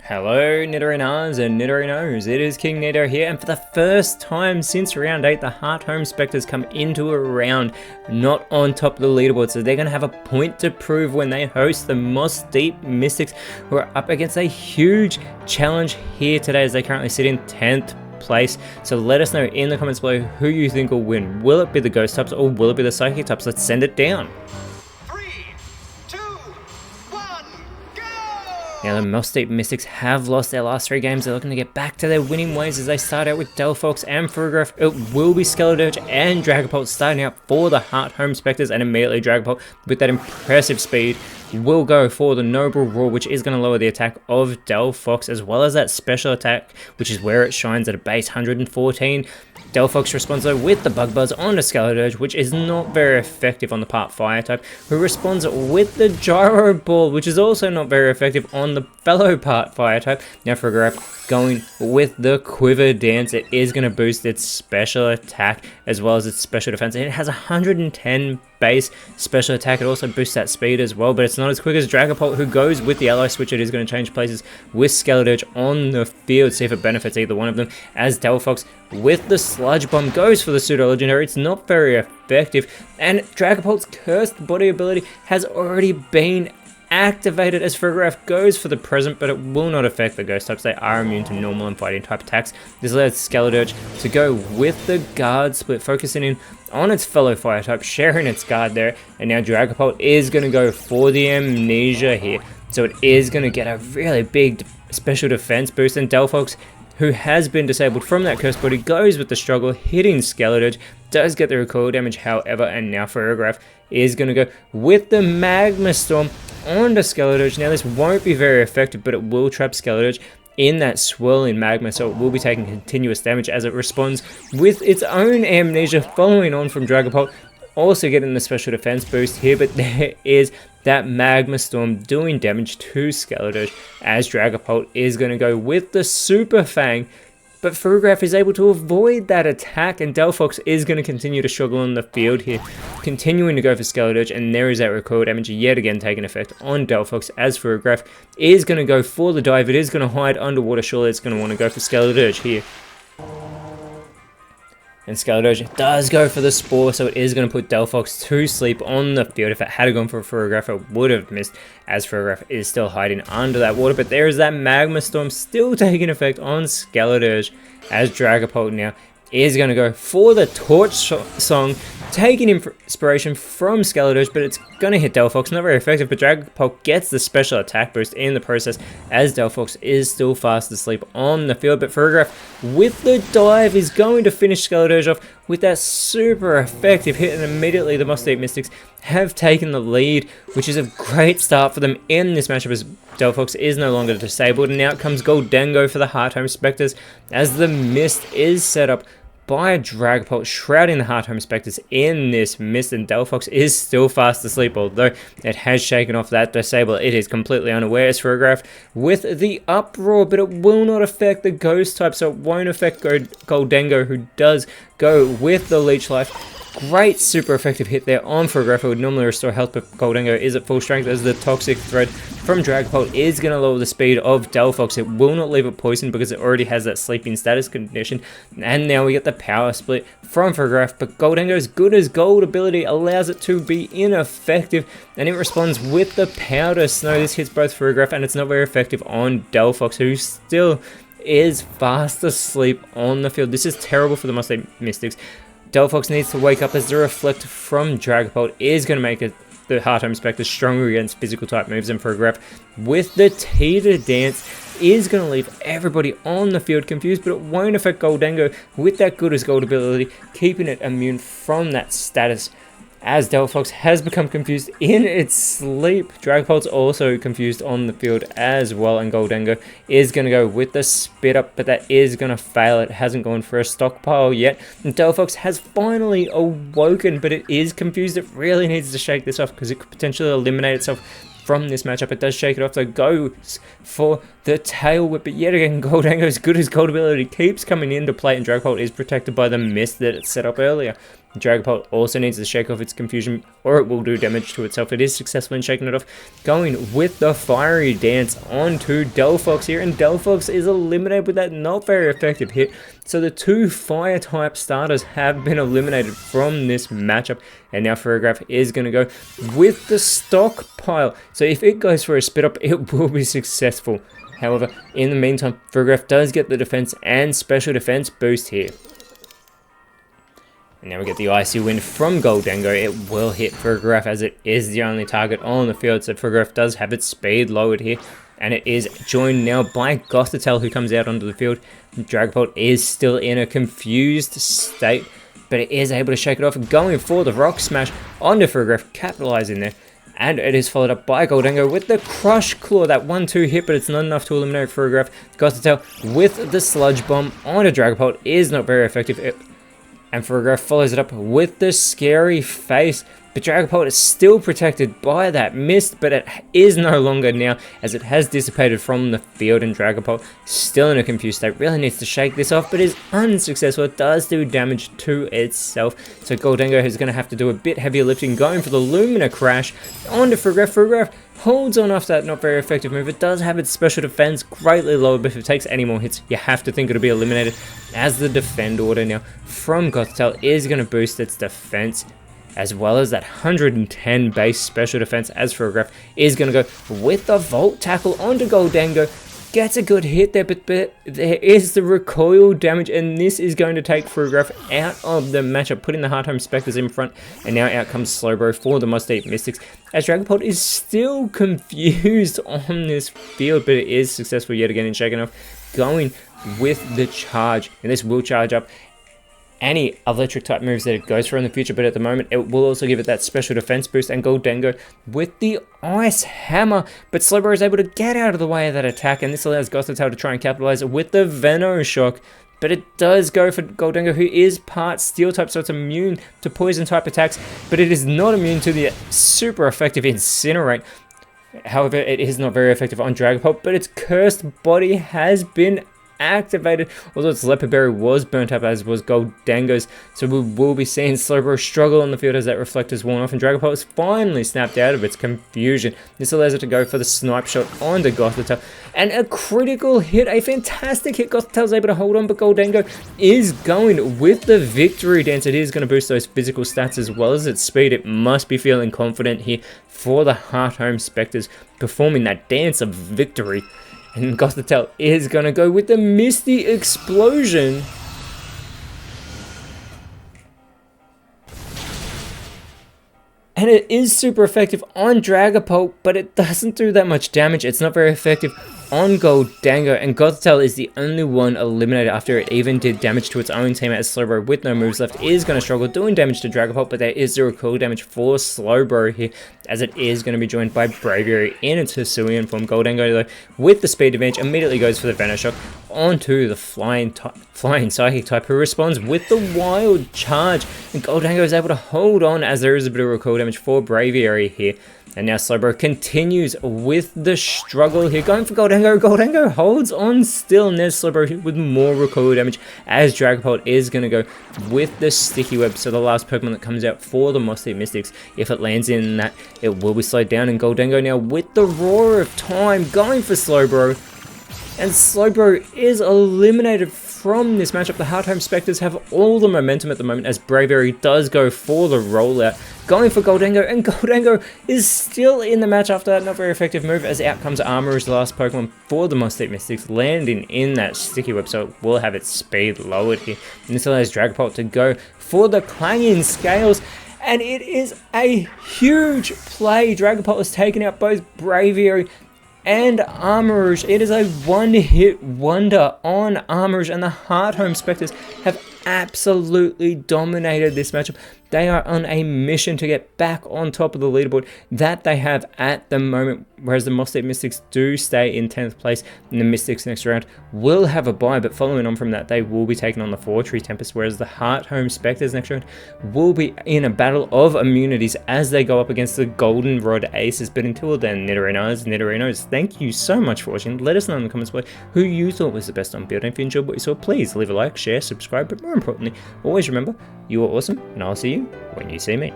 Hello Nidorinas and Nidorinos, it is KingNido here, and for the first time since round 8 the Heart Home Spectres come into a round not on top of the leaderboard, so they're going to have a point to prove when they host the Moss Deep Mystics, who are up against a huge challenge here today as they currently sit in 10th place. So let us know in the comments below who you think will win. Will it be the Ghost types or will it be the Psychic types? Let's send it down. Now the Moss Deep Mystics have lost their last 3 games. They're looking to get back to their winning ways as they start out with Delphox and Ferograph. It will be Skeledirge and Dragapult starting out for the Heart Home Spectres, and immediately Dragapult with that impressive speed will go for the Noble Roar, which is going to lower the attack of Delphox, as well as that special attack, which is where it shines at a base 114. Delphox responds though with the Bug Buzz onto Skeledirge, which is not very effective on the part Fire type, who responds with the Gyro Ball, which is also not very effective on the fellow part Fire type. Now for Ferograph going with the Quiver Dance, it is going to boost its special attack as well as its special defense. It has 110 base special attack. It also boosts that speed as well, but it's not as quick as Dragapult, who goes with the ally switch. It is going to change places with Skeledirge on the field, see if it benefits either one of them, as Delphox with the Sludge Bomb goes for the pseudo legendary. It's not very effective, and Dragapult's cursed body ability has already been activated as Ferograph goes for the present, but it will not affect the Ghost types. They are immune to normal and fighting type attacks. This allows Skeledirge to go with the guard split, focusing in on its fellow Fire type, sharing its guard there, and now Dragapult is going to go for the Amnesia here, so it is going to get a really big special defense boost, and Delphox, who has been disabled from that cursed body, goes with the struggle, hitting Skeledirge, does get the recoil damage however, and now Ferograph is going to go with the Magma Storm onto Skeledirge. Now this won't be very effective, but it will trap Skeledirge in that swirling magma, so it will be taking continuous damage as it responds with its own Amnesia, following on from Dragapult, also getting the special defense boost here, but there is that Magma Storm doing damage to Skeledirge as Dragapult is going to go with the Super Fang, but Ferograph is able to avoid that attack, and Delphox is going to continue to struggle on the field here, continuing to go for Skeledirge, and there is that recoil damage yet again taking effect on Delphox as Ferograph is going to go for the dive. It is going to hide underwater, surely it's going to want to go for Skeledirge here. And Skeledirge does go for the Spore, so it is going to put Delphox to sleep on the field. If it had gone for Ferograph, it would have missed, as Ferograph is still hiding under that water. But there is that Magma Storm still taking effect on Skeledirge, as Dragapult now is going to go for the Torch Song, taking inspiration from Skeledirge, but it's going to hit Delphox. Not very effective, but Dragapult gets the special attack boost in the process, as Delphox is still fast asleep on the field. But Ferograph with the dive is going to finish Skeledirge off with that super effective hit, and immediately the Moss Deep Mystics have taken the lead, which is a great start for them in this matchup as Delphox is no longer disabled. And out comes Goldengo for the Heart Home Spectres as the mist is set up by Dragapult, shrouding the Heart Home Spectres in this mist, and Delphox is still fast asleep, although it has shaken off that disable. It is completely unaware as Ferograph with the Uproar, but it will not affect the Ghost type, so it won't affect Goldengo, who does go with the Leech Life. Great super effective hit there on Ferograph. It would normally restore health, but Goldengo is at full strength as the Toxic Thread from Dragapult is going to lower the speed of Delphox. It will not leave it poisoned because it already has that sleeping status condition. And now we get the power split from Ferograph, but Goldengo's good as gold ability allows it to be ineffective, and it responds with the Powder Snow. This hits both Ferograph, and it's not very effective on Delphox, who still is fast asleep on the field. This is terrible for the Moss Deep Mystics. Delphox needs to wake up as the Reflect from Dragapult is going to make the Heart Home Spectres stronger against physical type moves, and Ferograph with the Teeter Dance is going to leave everybody on the field confused, but it won't affect Goldengo with that good as gold ability, keeping it immune from that status, as Delphox has become confused in its sleep. Dragapult's also confused on the field as well, and Goldengo is going to go with the Spit Up, but that is going to fail. It hasn't gone for a stockpile yet, and Delphox has finally awoken, but it is confused. It really needs to shake this off because it could potentially eliminate itself from this matchup. It does shake it off, though, goes for the Tail Whip, but yet again Goldengo's good as gold ability keeps coming into play, and Dragapult is protected by the mist that it set up earlier. Dragapult also needs to shake off its confusion, or it will do damage to itself. It is successful in shaking it off. Going with the Fiery Dance onto Delphox here, and Delphox is eliminated with that not very effective hit. So the two fire type starters have been eliminated from this matchup, and now Ferrograph is going to go with the stockpile. So if it goes for a spit up, it will be successful. However, in the meantime, Ferrograph does get the defense and special defense boost here. And now we get the Icy Wind from Goldango. It will hit Ferrograph as it is the only target on the field. So Ferrograph does have its speed lowered here. And it is joined now by Gothitelle, who comes out onto the field. Dragapult is still in a confused state, but it is able to shake it off, going for the Rock Smash onto Ferrograph, capitalizing there. And it is followed up by Goldango with the Crush Claw, that 1-2 hit, but it's not enough to eliminate Ferrograph. Gothitelle with the Sludge Bomb onto Dragapult is not very effective. And Ferrograph follows it up with the Scary Face. But Dragapult is still protected by that mist, but it is no longer now, as it has dissipated from the field, and Dragapult, still in a confused state, really needs to shake this off, but is unsuccessful. It does do damage to itself, so Goldango is going to have to do a bit heavier lifting, going for the Lumina Crash onto Ferrograph. Ferrograph holds on after that not very effective move. It does have its special defense greatly lower, but if it takes any more hits, you have to think it'll be eliminated, as the defend order now from Gothitelle is going to boost its defense, as well as that 110 base special defense, as Ferrograph is going to go with the Volt Tackle onto Goldango. Gets a good hit there, but there is the recoil damage, and this is going to take Ferrograph out of the matchup, putting the Hard Home Spectres in front, and now out comes Slowbro for the Moss Deep Mystics, as Dragapult is still confused on this field, but it is successful yet again in shaking off, going with the charge, and this will charge up any electric type moves that it goes for in the future, but at the moment it will also give it that special defense boost. And Goldango with the Ice Hammer, but Slowbro is able to get out of the way of that attack, and this allows Gothitelle to try and capitalize with the Venoshock. But it does go for Goldango, who is part Steel type, so it's immune to poison type attacks, but it is not immune to the super effective Incinerate. However, it is not very effective on Dragapult, but its Cursed Body has been activated, although its Leopard Berry was burnt up, as was Goldango's, so we will be seeing Slowbro struggle on the field as that Reflector's worn off, and Dragapult is finally snapped out of its confusion. This allows it to go for the Snipe Shot onto Gothitelle, and a critical hit, a fantastic hit. Gothitelle's able to hold on, but Goldango is going with the Victory Dance. It is going to boost those physical stats as well as its speed. It must be feeling confident here for the Heart Home Spectres, performing that Dance of Victory. And Gothitelle is going to go with the Misty Explosion. And it is super effective on Dragapult, but it doesn't do that much damage. It's not very effective on Goldango, and Gothitelle is the only one eliminated after it even did damage to its own team, as Slowbro, with no moves left, is going to struggle doing damage to Dragapult, but there is zero cool damage for Slowbro here, as it is going to be joined by Braviary in its Hisuian form. Goldango, though, with the speed advantage, immediately goes for the Venoshock onto the Flying Psychic type, who responds with the Wild Charge, and Goldango is able to hold on, as there is a bit of recoil damage for Braviary here. And now Slowbro continues with the struggle here, going for Goldango. Goldango holds on still, and there's Slowbro with more recoil damage, as Dragapult is going to go with the Sticky Web. So the last Pokemon that comes out for the Moss Deep Mystics, if it lands in that, it will be slowed down. And Goldango now with the Roar of Time, going for Slowbro. And Slowbro is eliminated from this matchup. The Heart Home Spectres have all the momentum at the moment, as Braviary does go for the rollout, going for Goldango, and Goldango is still in the match after that not very effective move, as out comes Armor's the last Pokemon for the Moss Deep Mystics, landing in that Sticky Web, so it will have its speed lowered here. And this allows Dragapult to go for the Clanging Scales, and it is a huge play. Dragapult has taken out both Braviary and Armourouge. It is a one-hit wonder on Armourouge, and the Heart Home Spectres have absolutely dominated this matchup. They are on a mission to get back on top of the leaderboard that they have at the moment, whereas the Moss Deep Mystics do stay in 10th place, and the Mystics next round will have a bye, but following on from that, they will be taking on the 4-Tree Tempest, whereas the Heart Home Spectres next round will be in a battle of immunities as they go up against the Goldenrod Aces. But until then, Nidorinos, thank you so much for watching. Let us know in the comments below who you thought was the best on build, and if you enjoyed what you saw, please leave a like, share, subscribe, but more importantly, always remember, you are awesome, and I'll see you when you see me.